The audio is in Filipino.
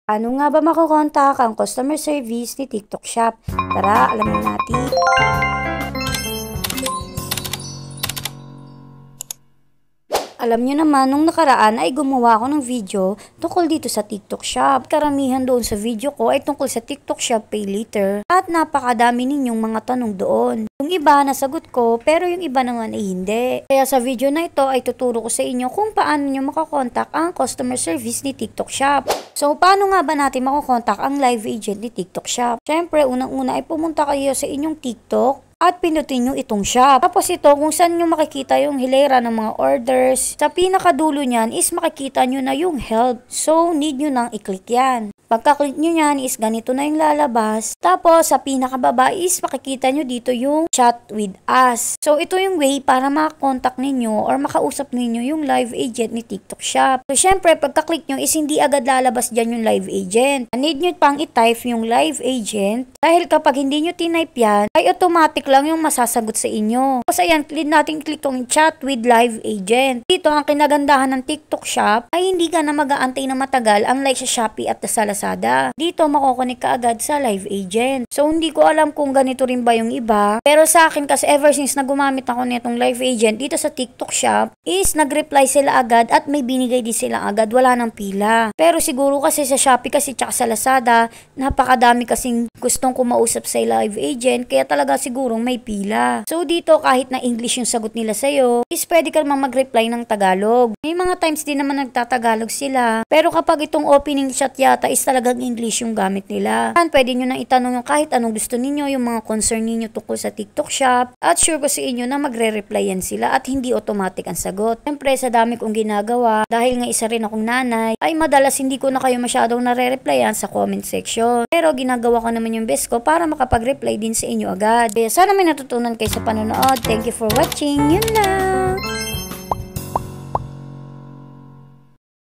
Paano nga ba makokontak ang customer service ni TikTok Shop? Tara, alamin natin. Alam nyo naman, nung nakaraan ay gumawa ako ng video tungkol dito sa TikTok Shop. Karamihan doon sa video ko ay tungkol sa TikTok Shop Pay Later. At napakadami ninyong mga tanong doon. Yung iba nasagot ko, pero yung iba naman ay hindi. Kaya sa video na ito ay tuturo ko sa inyo kung paano nyo makakontak ang customer service ni TikTok Shop. So, paano nga ba natin makakontak ang live agent ni TikTok Shop? Siyempre, unang-una ay pumunta kayo sa inyong TikTok at pindutin nyo itong shop. Tapos ito, kung saan nyo makikita yung hilera ng mga orders, sa pinakadulo nyan is makikita nyo na yung help. So, need nyo nang i-click yan. Pagka-click nyo yan is ganito na yung lalabas. Tapos, sa pinakababa is makikita nyo dito yung chat with us. So, ito yung way para makakontak ninyo or makausap ninyo yung live agent ni TikTok Shop. So, syempre, pagka-click nyo is hindi agad lalabas dyan yung live agent. Need nyo pang i-type yung live agent. Dahil kapag hindi nyo tinype yan, ay automatic lang yung masasagot sa inyo. Tapos, ayan, click natin click tong chat with live agent. Dito, ang kinagandahan ng TikTok Shop ay hindi ka na mag-aantay na matagal unlike sa Shopee at sa Lazada. Dito, makokonek ka agad sa live agent. So, hindi ko alam kung ganito rin ba yung iba. Pero sa akin kasi ever since na gumamit ako nitong live agent dito sa TikTok Shop is nag-reply sila agad at may binigay din sila agad. Wala nang pila. Pero siguro kasi sa Shopee kasi tsaka sa Lazada, napakadami kasing gustong kumausap sa live agent kaya talaga sigurong may pila. So, dito kahit na English yung sagot nila sa'yo, is pwede ka naman mag-reply ng Tagalog. May mga times din naman nagtatagalog sila. Pero kapag itong opening chat yata is talagang English yung gamit nila. Pwede nyo na itanong yung kahit anong gusto ninyo, yung mga concern ninyo tungkol sa TikTok Shop. At sure ko sa inyo na magre-reply yan sila at hindi automatic ang sagot. Siyempre, sa dami kong ginagawa, dahil nga isa rin akong nanay, ay madalas hindi ko na kayo masyadong nare-replyan sa comment section. Pero ginagawa ko naman yung best ko para makapag-reply din sa inyo agad. Kaya sana may natutunan kayo sa panonood. Thank you for watching. Yun lang!